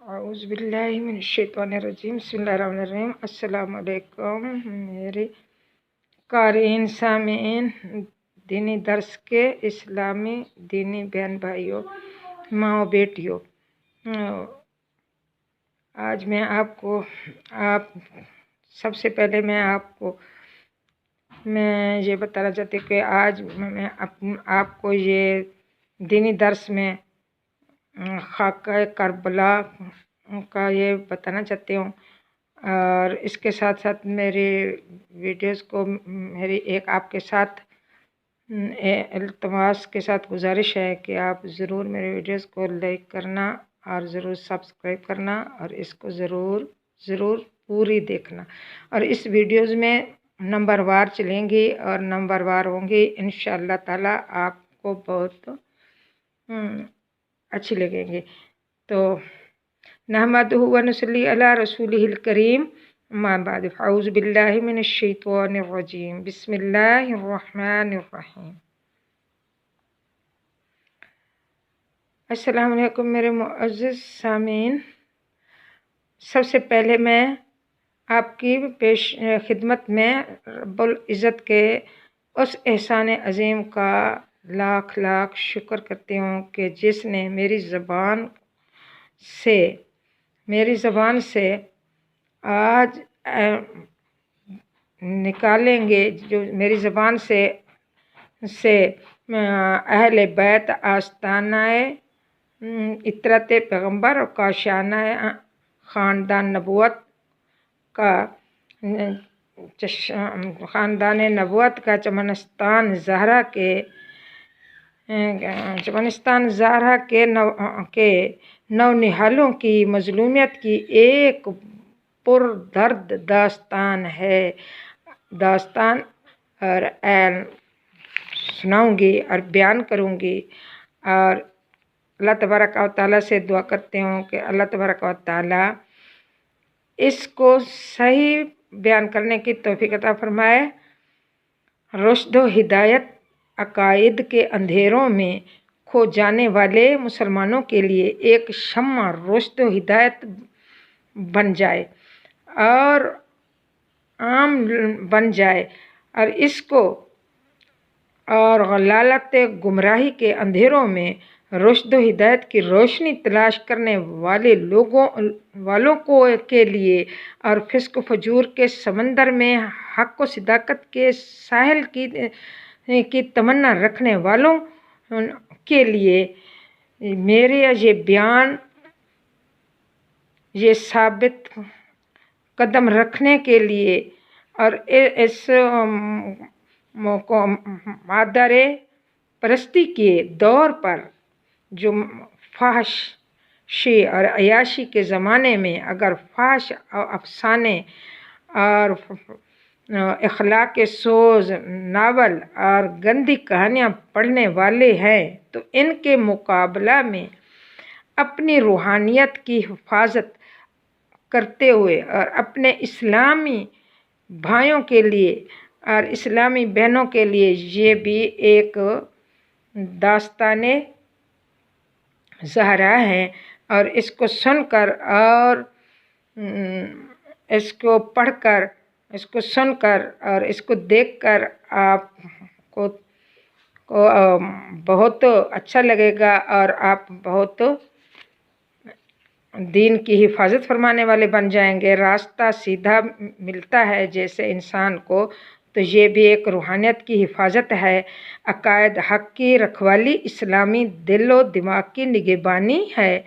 औज़ुबिल्लाहिमिनश्शैतानिर्रजीम बिस्मिल्लाहिर्रहमानिर्रहीम। अस्सलाम वालेकुम मेरे क़ारीन सामीन, दीनी दर्स के इस्लामी दीनी बहन भाइयों, माँ बेटियों, आज मैं आपको सबसे पहले मैं ये बताना चाहती हूँ कि आज मैं आपको ये दीनी दर्स में खाका करबला का ये बताना चाहती हूँ। और इसके साथ साथ मेरी वीडियोस को मेरी एक आपके साथ इल्तमास के साथ गुजारिश है कि आप ज़रूर मेरे वीडियोस को लाइक करना और ज़रूर सब्सक्राइब करना और इसको ज़रूर पूरी देखना। और इस वीडियोस में नंबर वार चलेंगी और नंबर वार होंगी, इंशाअल्लाह ताला आपको बहुत अच्छी लगेंगी। तो नहमदुहु व नसल्ली अला रसूलिहिल करीम, अम्मा बाद, औज़ु बिल्लाहि मिनश शैतानिर रजीम, बिस्मिल्लाहिर रहमानिर रहीम। अस्सलाम वालेकुम मेरे मुअज़्ज़िज़ सामीन, सबसे पहले मैं आपकी खिदमत में रब्बुल इज़्ज़त के उस एहसान अज़ीम का लाख लाख शुक्र करती हूँ कि जिसने मेरी ज़बान से आज निकालेंगे, जो मेरी ज़बान से अहले बैत आस्तानाए इतरत पैगम्बर और काशानाए ख़ानदान नबूवत का चमनस्तान ज़हरा के नौनिहालों की मज़लूमियत की एक पुरदर्द दास्तान और सुनाऊंगी और बयान करूंगी। और अल्लाह तबारक व तआला से दुआ करती हूँ कि अल्लाह तबारक व तआला इसको सही बयान करने की तौफीक अता फरमाए। रुश्द व हिदायत अकायद के अंधेरों में खो जाने वाले मुसलमानों के लिए एक शम्मा रुश्द व हिदायत बन जाए और आम बन जाए, और इसको और गलालत गुमराही के अंधेरों में रुश्द व हिदायत की रोशनी तलाश करने वालों के लिए और फिस्क फजूर के समंदर में हक़ व सिदाकत के साहिल की तमन्ना रखने वालों के लिए मेरे ये बयान ये साबित कदम रखने के लिए और इस मादरे परस्ती के दौर पर जो फाहशी और अयाशी के ज़माने में अगर फाहश अफसाने और अखलाक सोज नावल और गंदी कहानियाँ पढ़ने वाले हैं, तो इनके मुकाबला में अपनी रूहानियत की हिफाजत करते हुए और अपने इस्लामी भाइयों के लिए और इस्लामी बहनों के लिए ये भी एक दास्ताने ज़हरा है। और इसको सुनकर और इसको पढ़कर, इसको सुनकर और इसको देखकर आपको बहुत अच्छा लगेगा और आप बहुत दीन की हिफाजत फरमाने वाले बन जाएंगे। रास्ता सीधा मिलता है जैसे इंसान को, तो ये भी एक रूहानियत की हिफाजत है। अकायद हक़ की रखवाली इस्लामी दिल व दिमाग की निगहबानी है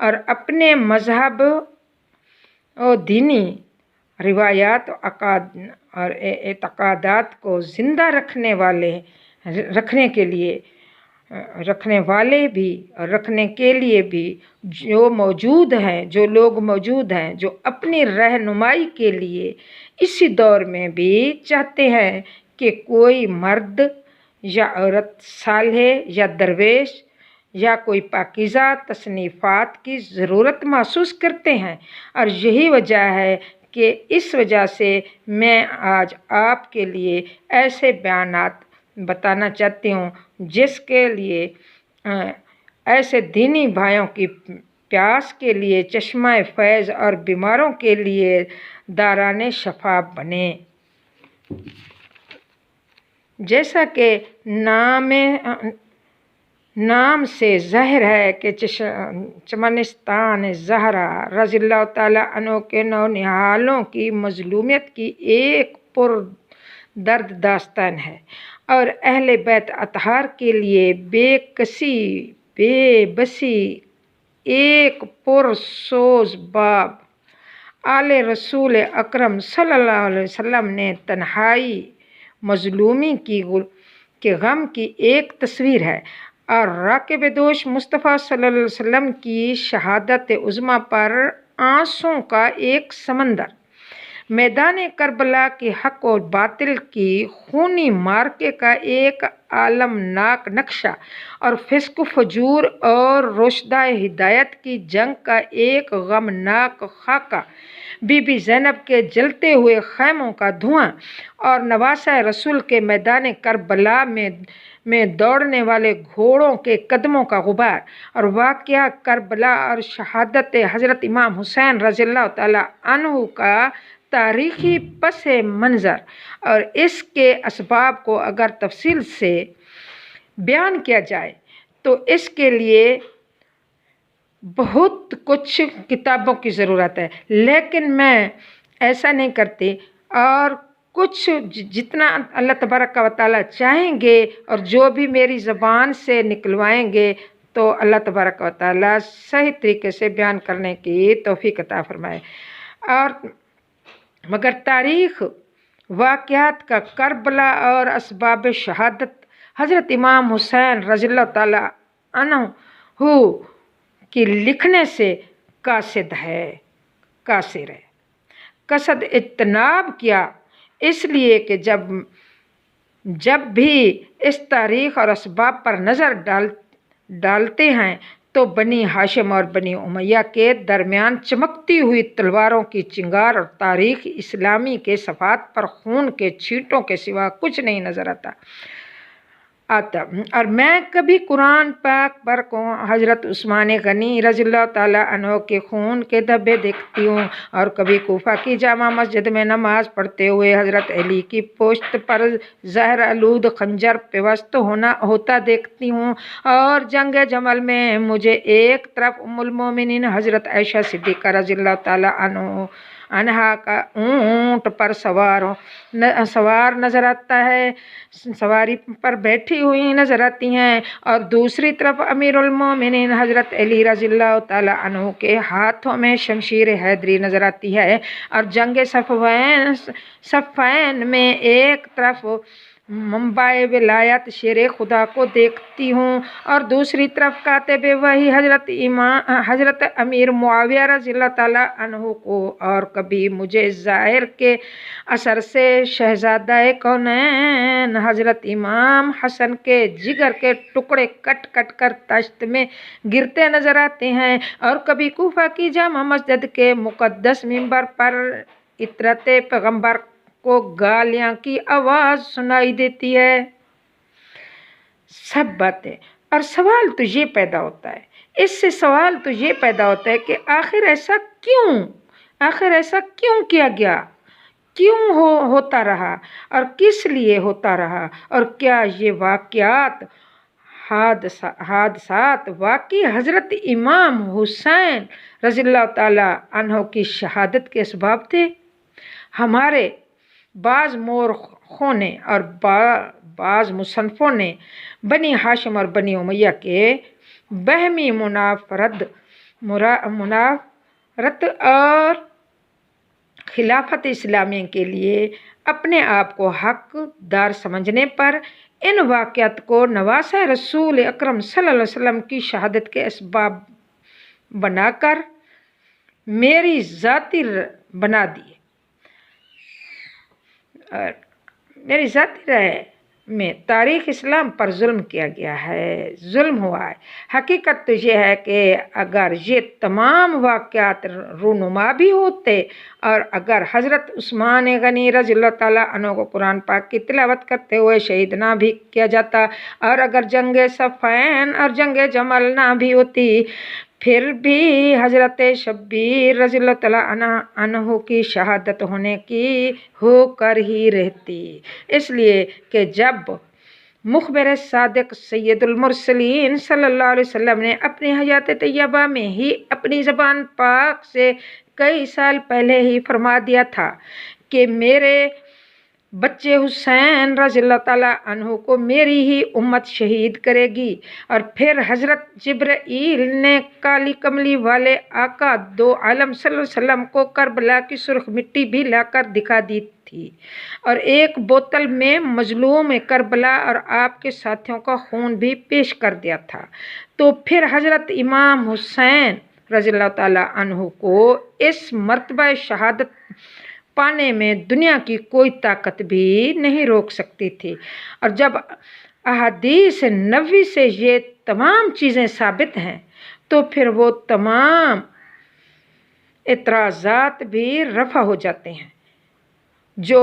और अपने मज़हब और दीनी रिवायात और एतक़ादात को ज़िंदा रखने के लिए भी जो लोग मौजूद हैं जो अपनी रहनुमाई के लिए इसी दौर में भी चाहते हैं कि कोई मर्द या औरत सालेह या दरवेश या कोई पाकीज़ा तसनीफ़ात की ज़रूरत महसूस करते हैं। और यही वजह है कि इस वजह से मैं आज आपके लिए ऐसे बयानात बताना चाहती हूँ जिसके लिए ऐसे दीनी भाइयों की प्यास के लिए चश्मा फैज़ और बीमारों के लिए दाराने शफा बने। जैसा कि नाम से ज़ाहिर है कि चमनिस्तान ज़हरा रज़ियल्लाहु ताला अन्हु के नौनिहालों की मज़लूमियत की एक पुरदर्द दास्तान है और अहले बैत अतहार के लिए बेबसी एक पुरसोज बाब। आले रसूल अकरम सल्लल्लाहु अलैहि वसल्लम ने तन्हाई मज़लूमी के गम की एक तस्वीर है और राकिब दोष मुस्तफ़ा सल्लल्लाहु अलैहि वसल्लम की शहादत उज़्मा पर आंसुओं का एक समंदर। मैदान करबला के हक और बातिल की खूनी मार्के का एक आलमनाक नक्शा और फिस्क फजूर और रोशदा हिदायत की जंग का एक गमनाक खाका। बीबी ज़ैनब के जलते हुए खैमों का धुआं और नवासा रसूल के मैदान करबला में दौड़ने वाले घोड़ों के कदमों का गुबार और वाक़या करबला और शहादत हज़रत इमाम हुसैन रज़ियल्लाहु ताला अन्हु का तारीख़ी पस मंज़र और इसके असबाब को अगर तफसील से बयान किया जाए तो इसके लिए बहुत कुछ किताबों की ज़रूरत है, लेकिन मैं ऐसा नहीं करती और कुछ जितना अल्लाह तबारक व तआला चाहेंगे और जो भी मेरी ज़बान से निकलवाएंगे तो अल्लाह तबारक व तआला सही तरीके से बयान करने की तौफीक अता फरमाए। और मगर तारीख़ वाक़यात का करबला और असबाब शहादत हज़रत इमाम हुसैन रज़ियल्लाहु ताला अन्हु की लिखने से कासिर है। कसद इज्तनाब किया इसलिए कि जब भी इस तारीख़ और असबाब पर नज़र डालते हैं तो बनी हाशिम और बनी उमैया के दरमियान चमकती हुई तलवारों की चिंगार और तारीख़ इस्लामी के सफ़ात पर खून के छींटों के सिवा कुछ नहीं नज़र आता। और मैं कभी कुरान पाक पर को हज़रत उस्मान गनी रज़ियल्लाहु ताला अन्हु के खून के धब्बे देखती हूँ और कभी कूफा की जामा मस्जिद में नमाज पढ़ते हुए हज़रत अली की पोश्त पर ज़हर आलूद खंजर पेवस्त होता देखती हूँ और जंग जमल में मुझे एक तरफ उम्मुल मोमिनीन हज़रत आयशा सिद्दीक़ा रज़ियल्लाहु ताला अन्हा का ऊँट पर सवार नज़र आता है, सवारी पर बैठी हुई नज़र आती हैं और दूसरी तरफ अमीरुल मोमिनीन हज़रत अली रज़ियल्लाहु ताला अन्हु के हाथों में शमशीर हैदरी नज़र आती है और जंग सफ़ैन में एक तरफ मंबाए विलायत शेर खुदा को देखती हूँ और दूसरी तरफ कातिब वही हज़रत अमीर मुआविया रज़ियल्लाहु ताला अन्हु को और कभी मुझे ज़ाहिर के असर से शहज़ादा कौनैन हज़रत इमाम हसन के जिगर के टुकड़े कट कट कर तश्त में गिरते नज़र आते हैं और कभी कूफा की जामा मस्जिद के मुक़द्दस मिंबर पर इतरत पैगंबर को गालियाँ की आवाज़ सुनाई देती है। सब बातें और सवाल तो ये पैदा होता है, इससे सवाल तो ये पैदा होता है कि आखिर ऐसा क्यों किया गया, क्यों होता रहा और किस लिए होता रहा और क्या ये वाक़यात हादसात वाकई हज़रत इमाम हुसैन रज़ियल्लाहु ताला अन्हु की शहादत के असबाब थे। हमारे बाज़ मोरखों ने और बाज़ मुसन्फ़ों ने बनी हाशिम और बनी उमैया के बहमी मुनाफरत और खिलाफत इस्लामी के लिए अपने आप को हकदार समझने पर इन वाक़यात को नवासा रसूल अकरम सल्लल्लाहु अलैहि वसल्लम की शहादत के असबाब बनाकर मेरी ज़ाती बना दिए और मेरी ज़ाती राय में तारीख़ इस्लाम पर जुल्म किया गया है, जुल्म हुआ है। हकीकत तो ये है कि अगर ये तमाम वाक़यात रूनुमा भी होते और अगर हज़रत उस्मान गनी रज़ियल्लाहु ताला अन्हु को कुरान पाक की तिलावत करते हुए शहीद ना भी किया जाता और अगर जंग सफ़ैन और जंग जमल ना भी होती फिर भी हज़रत शब्बीर रज़ियल्लाहु तआला अन्हु की शहादत होने की होकर ही रहती, इसलिए कि जब मुखबिर सादिक सैयदुल मुरसलीन सल्लल्लाहु अलैहि वसल्लम ने अपनी हयात तैयबा में ही अपनी ज़बान पाक से कई साल पहले ही फरमा दिया था कि मेरे बच्चे हुसैन रज़ियल्लाहु तआला अन्हु को मेरी ही उम्मत शहीद करेगी। और फिर हज़रत जिब्राईल ने काली कमली वाले आका दो आलम सल्लल्लाहु अलैहि वसल्लम को करबला की सुर्ख मिट्टी भी लाकर दिखा दी थी और एक बोतल में मजलूम करबला और आपके साथियों का खून भी पेश कर दिया था। तो फिर हज़रत इमाम हुसैन रज़ियल्लाहु तआला अन्हु को इस मर्तबा शहादत पाने में दुनिया की कोई ताकत भी नहीं रोक सकती थी। और जब अहादीस नबवी से ये तमाम चीज़ें साबित हैं तो फिर वो तमाम इतराज़ात भी रफ़ा हो जाते हैं जो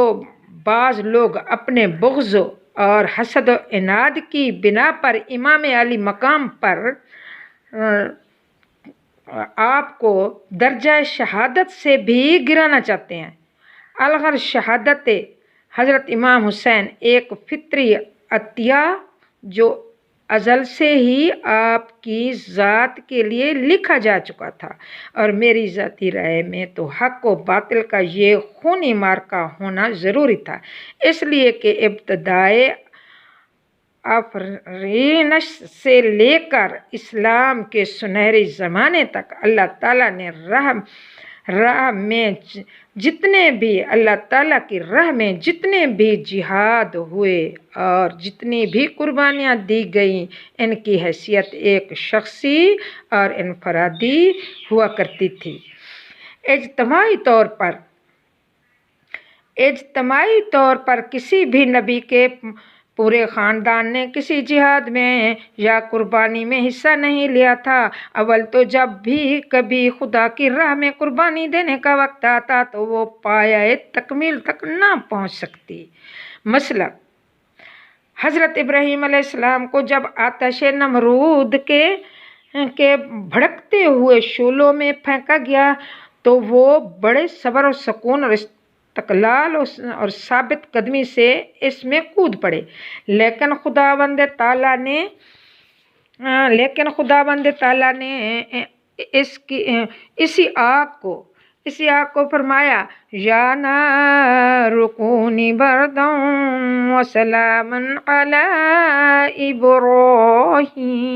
बाज़ लोग अपने बुग़्ज़ और हसद व इनाद की बिना पर इमाम अली मकाम पर आपको दर्जा शहादत से भी गिराना चाहते हैं। अलगर शहादत हज़रत इमाम हुसैन एक फित्री अतिया जो अज़ल से ही आपकी ज़ात के लिए लिखा जा चुका था और मेरी ज़ाती राय में तो हक़ व बातिल का ये खूनी मार्का होना ज़रूरी था, इसलिए कि इब्तदाए आफरीनश से लेकर इस्लाम के सुनहरे ज़माने तक अल्लाह ताला ने राह में जितने भी अल्लाह ताला की राह में जितने भी जिहाद हुए और जितनी भी कुर्बानियाँ दी गईं, इनकी हैसियत एक शख्सी और इनफरादी हुआ करती थी। इज्तमाई तौर पर किसी भी नबी के पूरे ख़ानदान ने किसी जिहाद में या कुर्बानी में हिस्सा नहीं लिया था। अव्वल तो जब भी कभी खुदा की राह में कुर्बानी देने का वक्त आता तो वो पाया तकमील तक ना पहुंच सकती। मसला हज़रत इब्राहीम अलैहिस्सलाम को जब आतिश नमरूद के भड़कते हुए शोलों में फेंका गया तो वो बड़े सब्र और सुकून और इस्तक़लाल और साबित कदमी से इसमें कूद पड़े। लेकिन खुदावंद ताला ने इसी आग को फरमाया, या नारु कूनी बरदन व सलामन अला इब्राहीम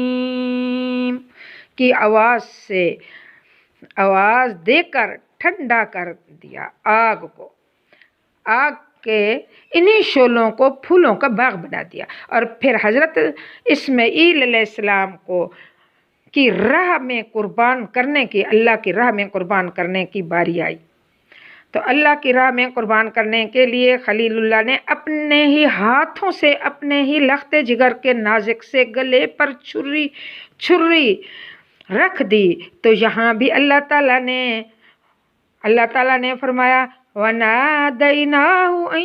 की आवाज़ देकर ठंडा कर दिया आग को। आग के इन्हीं शोलों को फूलों का बाग बना दिया। और फिर हज़रत इस्माईल अलैहिस्सलाम को की राह में कुर्बान करने की अल्लाह की राह में कुर्बान करने की बारी आई तो अल्लाह की राह में कुर्बान करने के लिए खलीलुल्लाह ने अपने ही हाथों से अपने ही लख्ते जिगर के नाज़ुक से गले पर छुरी रख दी। तो यहाँ भी अल्लाह ताला ने फरमाया, वनादैनाहु अन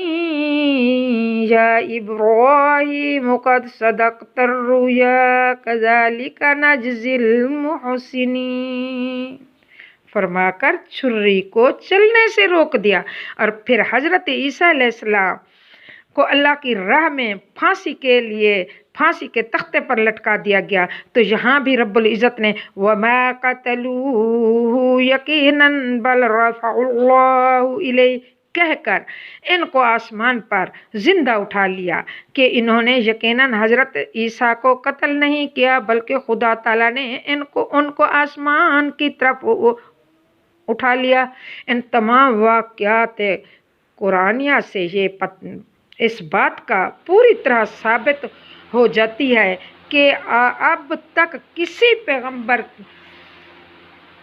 या इब्राहीम क़द सदक़तर रुया कज़ालिका नजज़िल मुहसिनीन फरमाकर छुरी को चलने से रोक दिया। और फिर हज़रत ईसा अलैहिस्सलाम को अल्लाह की राह में फांसी के तख्ते पर लटका दिया गया। तो यहाँ भी रब्बुल इज़्ज़त ने वमा क़तलूहु यकीनन बल रफ़अल्लाहु इलैहि कहकर इनको आसमान पर जिंदा उठा लिया कि इन्होंने यकीनन हज़रत ईसा को कत्ल नहीं किया बल्कि खुदा ताला ने उनको आसमान की तरफ उठा लिया। इन तमाम वाक़यात कुरानिया से इस बात का पूरी तरह साबित हो जाती है कि अब तक किसी पैगंबर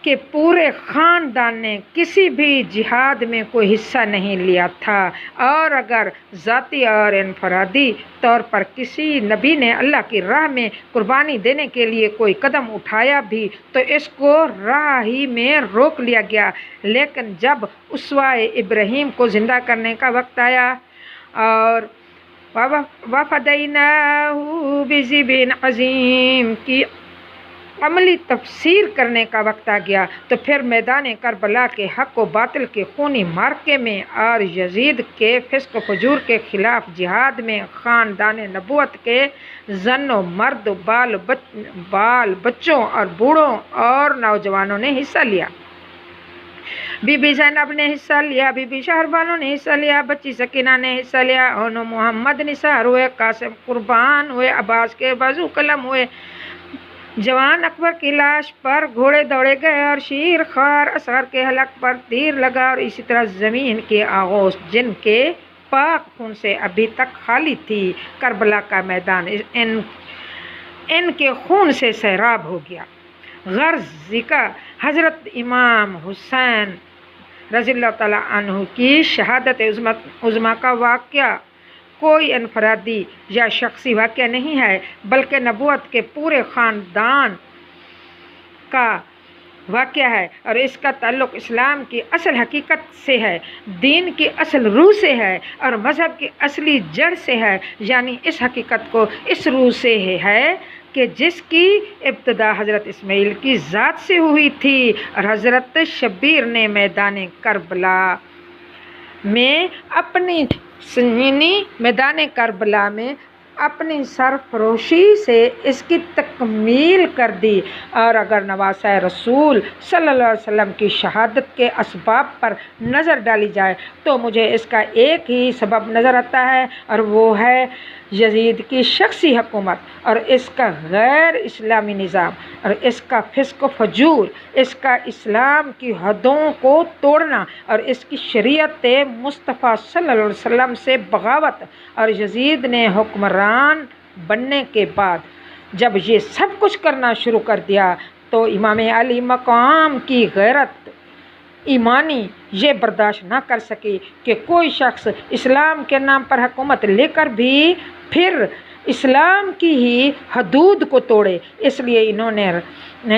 के पूरे ख़ानदान ने किसी भी जिहाद में कोई हिस्सा नहीं लिया था। और अगर ज़ाती और इनफरादी तौर पर किसी नबी ने अल्लाह की राह में कुर्बानी देने के लिए कोई कदम उठाया भी तो इसको राह ही में रोक लिया गया। लेकिन जब उसवाए इब्राहीम को ज़िंदा करने का वक्त आया और वफ़दैनाहु बिज़िबिन अज़ीम की عملی تفسیر کرنے کا وقت آ گیا تو پھر میدان کربلا کے حق و باطل کے خونی معرکے میں اور یزید کے فسق و فجور کے خلاف جہاد میں خاندان نبوت کے زن و مرد، بال بچوں اور بوڑھوں اور نوجوانوں نے حصہ لیا۔ بی بی زینب نے حصہ لیا، بی بی شہربانو نے حصہ لیا، بچی سکینہ نے حصہ لیا، اونو محمد نثار ہوئے، قاسم قربان ہوئے، عباس کے بازو قلم ہوئے۔ جوان اکبر کی لاش پر گھوڑے دوڑے گئے اور شیر خوار اصغر کے حلق پر تیر لگا، اور اسی طرح زمین کے آغوش جن کے پاک خون سے ابھی تک خالی تھی، کربلا کا میدان ان کے خون سے سیراب ہو گیا۔ غرض کا حضرت امام حسین رضی اللہ تعالیٰ عنہ کی شہادت عظمیٰ کا واقعہ کوئی انفرادی یا شخصی واقعہ نہیں ہے، بلکہ نبوت کے پورے خاندان کا واقعہ ہے، اور اس کا تعلق اسلام کی اصل حقیقت سے ہے، دین کی اصل روح سے ہے، اور مذہب کی اصلی جڑ سے ہے، یعنی اس حقیقت کو اس روح سے ہے کہ جس کی ابتدا حضرت اسماعیل کی ذات سے ہوئی تھی، اور حضرت شبیر نے میدان کربلا میں اپنی سرفروشی سے اس کی تکمیل کر دی۔ اور اگر نواسۂ رسول صلی اللہ علیہ وسلم کی شہادت کے اسباب پر نظر ڈالی جائے تو مجھے اس کا ایک ہی سبب نظر آتا ہے، اور وہ ہے یزید کی شخصی حکومت، اور اس کا غیر اسلامی نظام، اور اس کا فسق و فجور، اس کا اسلام کی حدوں کو توڑنا، اور اس کی شریعت مصطفیٰ صلی اللہ علیہ وسلم سے بغاوت۔ اور یزید نے حکمران بننے کے بعد جب یہ سب کچھ کرنا شروع کر دیا تو امام علی مقام کی غیرت ایمانی یہ برداشت نہ کر سکی کہ کوئی شخص اسلام کے نام پر حکومت لے کر بھی پھر اسلام کی ہی حدود کو توڑے۔ اس لیے انہوں نے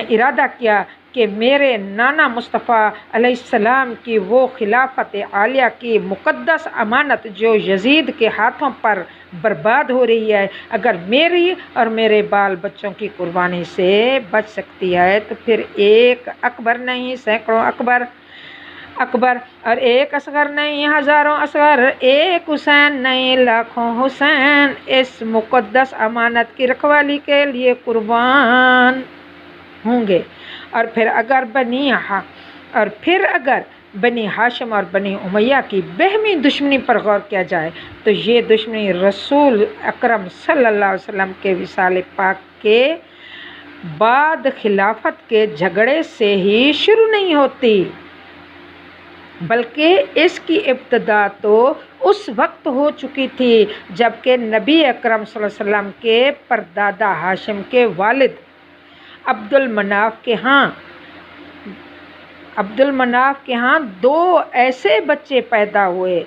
ارادہ کیا کہ میرے نانا مصطفیٰ علیہ السلام کی وہ خلافت عالیہ کی مقدس امانت جو یزید کے ہاتھوں پر برباد ہو رہی ہے، اگر میری اور میرے بال بچوں کی قربانی سے بچ سکتی ہے تو پھر ایک اکبر نہیں سینکڑوں اکبر، اور ایک اصغر نہیں ہزاروں اصغر، ایک حسین نہیں لاکھوں حسین اس مقدس امانت کی رکھوالی کے لیے قربان ہوں گے۔ اور پھر اگر بنی ہاشم اور بنی امیہ کی باہمی دشمنی پر غور کیا جائے تو یہ دشمنی رسول اکرم صلی اللہ علیہ وسلم کے وصال پاک کے بعد خلافت کے جھگڑے سے ہی شروع نہیں ہوتی، بلکہ اس کی ابتدا تو اس وقت ہو چکی تھی جب کہ نبی اکرم صلی اللہ علیہ وسلم کے پردادا ہاشم کے والد عبد المناف کے ہاں دو ایسے بچے پیدا ہوئے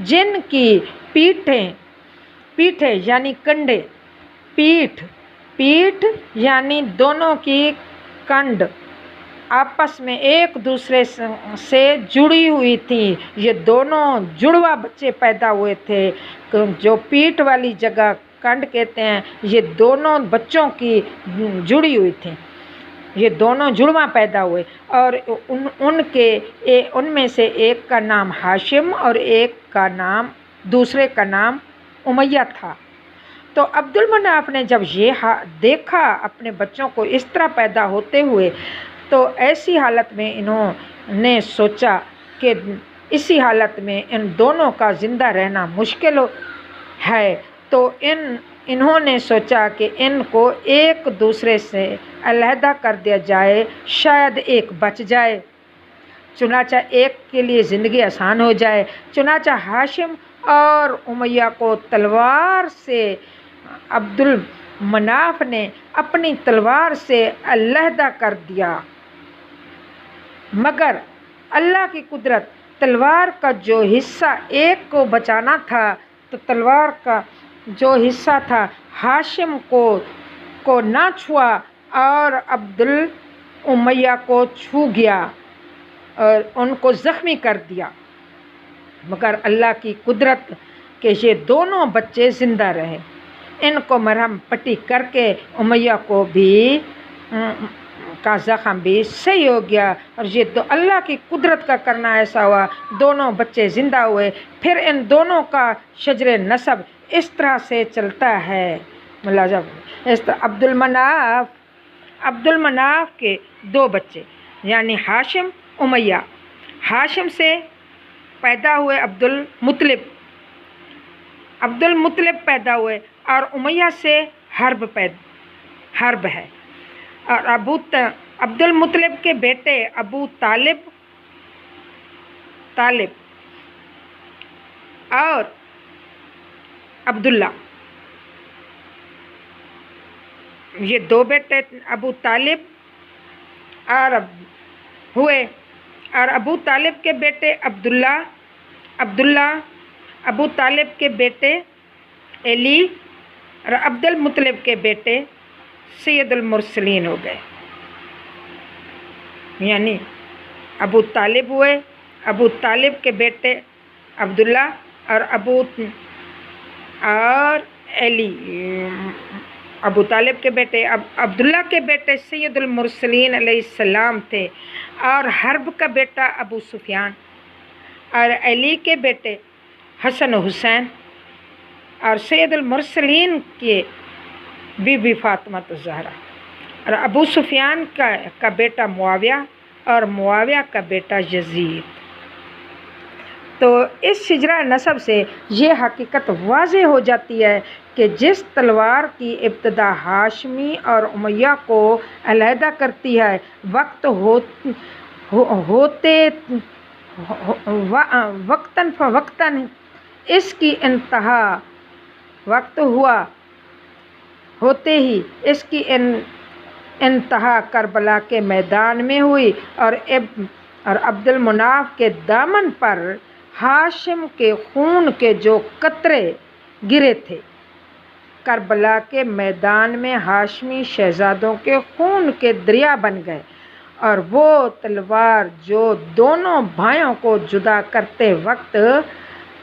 جن کی پیٹھیں یعنی کنڈے، پیٹھ یعنی دونوں کی کنڈ آپس میں ایک دوسرے سے جڑی ہوئی تھی۔ یہ دونوں جڑوا بچے پیدا ہوئے تھے جو پیٹھ والی جگہ کنڈ کہتے ہیں، یہ دونوں بچوں کی جڑی ہوئی تھی، یہ دونوں جڑواں پیدا ہوئے، اور ان میں سے ایک کا نام ہاشم اور دوسرے کا نام امیہ تھا۔ تو عبد المناف نے جب یہ دیکھا اپنے بچوں کو اس طرح پیدا ہوتے ہوئے تو ایسی حالت میں انہوں نے سوچا کہ اسی حالت میں ان دونوں کا زندہ رہنا مشکل ہے، تو انہوں نے سوچا کہ ان کو ایک دوسرے سے علیحدہ کر دیا جائے، شاید ایک بچ جائے، چنانچہ ایک کے لیے زندگی آسان ہو جائے۔ چنانچہ ہاشم اور امیہ کو تلوار سے عبد المناف نے اپنی تلوار سے علیحدہ کر دیا، مگر اللہ کی قدرت، تلوار کا جو حصہ ایک کو بچانا تھا تو تلوار کا جو حصہ تھا ہاشم کو نہ چھوا اور عبد امیہ کو چھو گیا اور ان کو زخمی کر دیا، مگر اللہ کی قدرت کہ یہ دونوں بچے زندہ رہے۔ ان کو مرہم پٹی کر کے امیہ کو بھی کا زخم بھی صحیح ہو گیا اور یہ اللہ کی قدرت کا کرنا ایسا ہوا، دونوں بچے زندہ ہوئے۔ پھر ان دونوں کا شجر نسب اس طرح سے چلتا ہے، ملاحظہ اس طرح عبد المناف کے 2 بچے یعنی ہاشم امیہ، ہاشم سے پیدا ہوئے عبد المطلب پیدا ہوئے اور امیہ سے حرب ہے، اور عبد المطلب کے بیٹے ابو طالب اور عبداللہ، یہ 2 بیٹے ابو طالب ہوئے، اور ابو طالب کے بیٹے عبداللہ، ابو طالب کے بیٹے علی اور عبد المطلب کے بیٹے سید المرسلین ہو گئے، یعنی ابو طالب ہوئے، ابو طالب کے بیٹے عبداللہ اور علی، ابو طالب کے بیٹے عبداللہ کے بیٹے سید المرسلین علیہ السلام تھے، اور حرب کا بیٹا ابو سفیان، اور علی کے بیٹے حسن و حسین، اور سید المرسلین کے بی بی فاطمہ الزہرا، اور ابو سفیان کا بیٹا معاویہ، اور معاویہ کا بیٹا یزید۔ تو اس شجرہ نسب سے یہ حقیقت واضح ہو جاتی ہے کہ جس تلوار کی ابتدا ہاشمی اور امیہ کو علیحدہ کرتی ہے، وقتاً فوقتاً اس کی انتہا ہوتے ہی اس کی انتہا کربلا کے میدان میں ہوئی، اور عبد المناف کے دامن پر ہاشم کے خون کے جو قطرے گرے تھے، کربلا کے میدان میں ہاشمی شہزادوں کے خون کے دریا بن گئے، اور وہ تلوار جو دونوں بھائیوں کو جدا کرتے وقت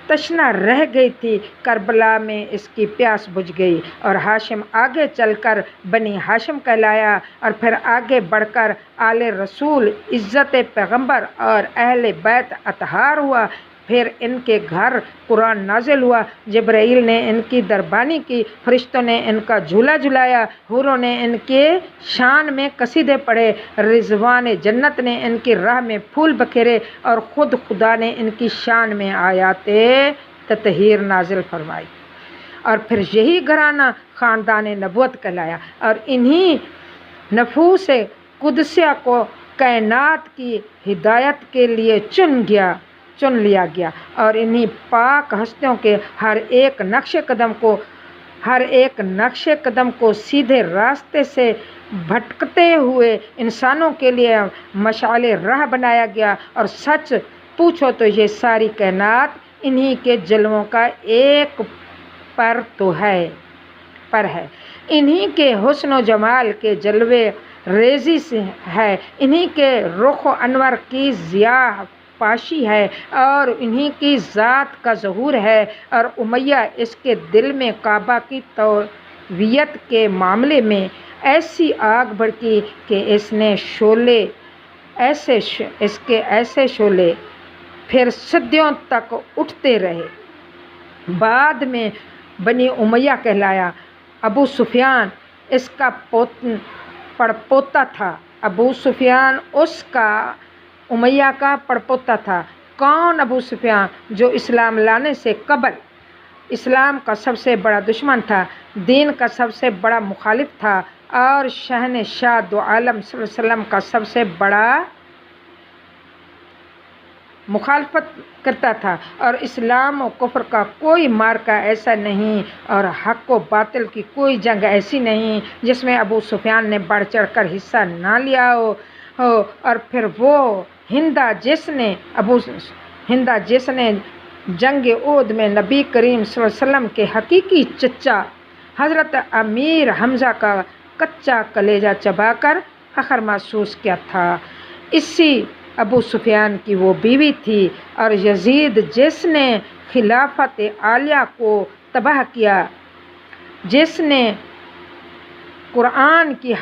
تشنا رہ گئی تھی، کربلا میں اس کی پیاس بجھ گئی، اور ہاشم آگے چل کر بنی ہاشم کہلایا، اور پھر آگے بڑھ کر آل رسول، عزت پیغمبر اور اہل بیت اطہار ہوا۔ پھر ان کے گھر قرآن نازل ہوا، جبرائیل نے ان کی دربانی کی، فرشتوں نے ان کا جھولا جھلایا، حوروں نے ان کے شان میں قصیدے پڑھے، رضوان جنت نے ان کی راہ میں پھول بکھیرے، اور خود خدا نے ان کی شان میں آیات تطہیر نازل فرمائی، اور پھر یہی گھرانہ خاندان نبوت کہلایا، اور انہی نفوس قدسیہ کو کائنات کی ہدایت کے لیے چن لیا گیا، اور انہی پاک ہستیوں کے ہر ایک نقش قدم کو سیدھے راستے سے بھٹکتے ہوئے انسانوں کے لیے مشعل راہ بنایا گیا، اور سچ پوچھو تو یہ ساری کائنات انہی کے جلووں کا ایک پر ہے، انہی کے حسن و جمال کے جلوے ریزی سے ہے، انہی کے رخ و انور کی ضیاء پاشی ہے، اور انہی کی ذات کا ظہور ہے، اور امیہ اس کے دل میں کعبہ کی تولیت کے معاملے میں ایسی آگ بھڑکی کہ اس کے ایسے شعلے پھر صدیوں تک اٹھتے رہے۔ بعد میں بنی امیہ کہلایا، ابو سفیان اس کا پڑپوتا تھا، ابو سفیان اس کا امیہ کا پڑپوتا تھا۔ کون ابو سفیان؟ جو اسلام لانے سے قبل اسلام کا سب سے بڑا دشمن تھا، دین کا سب سے بڑا مخالف تھا، اور شہنشاہ دو عالم صلی اللہ علیہ وسلم کا سب سے بڑا مخالفت کرتا تھا، اور اسلام و کفر کا کوئی مارکہ ایسا نہیں، اور حق و باطل کی کوئی جنگ ایسی نہیں جس میں ابو سفیان نے بڑھ چڑھ کر حصہ نہ لیا ہو۔ اور پھر وہ ہندا جس نے جنگ احد میں نبی کریم صلی اللہ علیہ وسلم کے حقیقی چچا حضرت امیر حمزہ کا کچا کلیجہ چبا کر فخر محسوس کیا تھا، اسی ابو سفیان کی وہ بیوی تھی، اور یزید جس نے خلافت عالیہ کو تباہ کیا، جس نے قرآن کی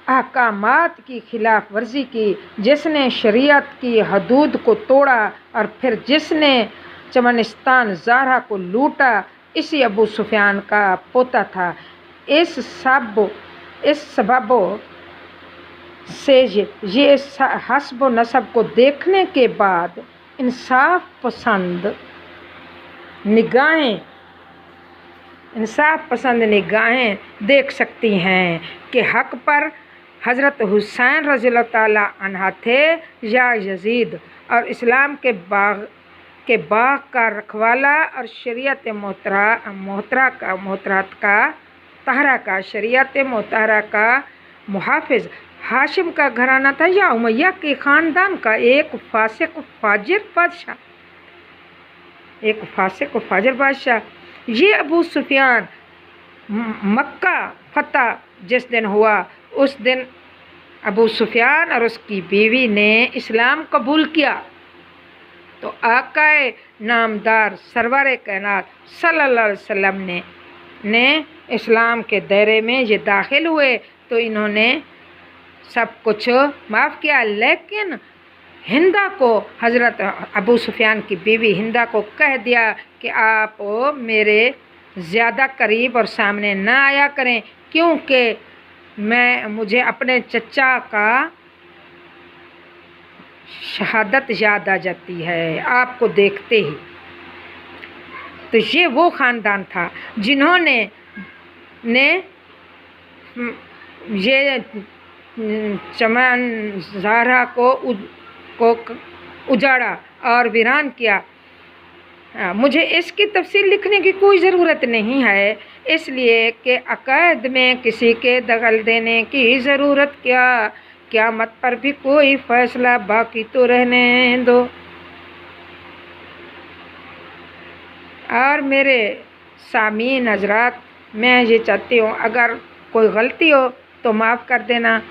अहकामात की खिलाफ वर्जी की, जिसने शरीयत की हदूद को तोड़ा और फिर जिसने चमनिस्तान ज़ारा को लूटा, इसी अबू सुफियान का पोता था। इस सबब से ये हस्ब नसब को देखने के बाद इंसाफ पसंद निगाहें देख सकती हैं कि हक पर हज़रत हुसैन रज़ियल्लाहु ताला अन्हा थे या यजीद, और इस्लाम के बाग का रखवाला और शरीयत मोहतहरा का मुहाफिज हाशिम का घराना था या उमैया के ख़ानदान का एक फासिक फाजिर बादशाह। ये अबू सुफियान मक्का फतह जिस दिन हुआ, उस दिन अबू सुफियान और उसकी बीवी ने इस्लाम कबूल किया। तो आकाए नामदार सरवर कायनात सल्लल्लाहु अलैहि वसल्लम ने इस्लाम के दायरे में ये दाखिल हुए तो इन्होंने सब कुछ माफ़ किया, लेकिन हिंदा को, हज़रत अबू सुफियान की बीवी हिंदा को कह दिया कि आप मेरे ज़्यादा करीब और सामने ना आया करें, क्योंकि मुझे अपने चचा का शहादत याद आ जाती है आपको देखते ही। तो ये वो ख़ानदान था जिन्होंने ये चमन ज़ारा को उजाड़ा और वीरान किया। मुझे इसकी तफसील लिखने की कोई ज़रूरत नहीं है, इसलिए कि अकायद में किसी के दखल देने की ज़रूरत क्या, क़यामत पर भी कोई फ़ैसला बाकी तो रहने दो। और मेरे सामीन हज़रात, मैं ये चाहती हूँ अगर कोई गलती हो तो माफ़ कर देना।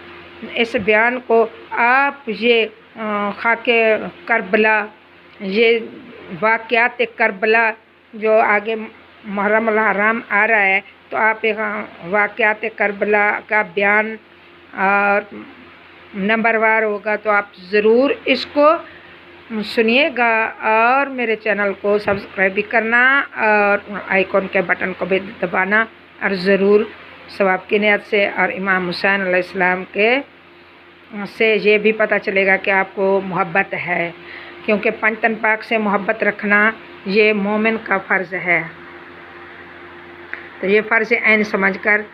इस बयान को आप ये खाके करबला, ये वाक़यात करबला जो आगे मुहर्रम अल हराम आ रहा है, तो आप एक वाक़यात करबला का बयान और नंबरवार होगा तो आप ज़रूर इसको सुनिएगा और मेरे चैनल को सब्सक्राइब भी करना और आइकॉन के बटन को भी दबाना, और ज़रूर सवाब की नियत से। और इमाम हुसैन अलैहिस्सलाम के से ये भी पता चलेगा कि आपको मोहब्बत है, क्योंकि पंजतन पाक से मोहब्बत रखना ये मोमिन का फ़र्ज़ है। तो ये फ़र्ज़ ऐन समझकर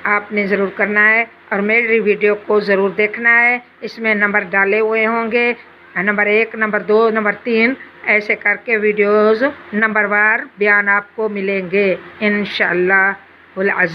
आपने ज़रूर करना है और मेरी वीडियो को ज़रूर देखना है। इसमें नंबर डाले हुए होंगे, नंबर 1, नंबर 2, नंबर 3, ऐसे करके वीडियोज़ नंबरवार बयान आपको मिलेंगे इंशाअल्लाह उल अज़ीज़।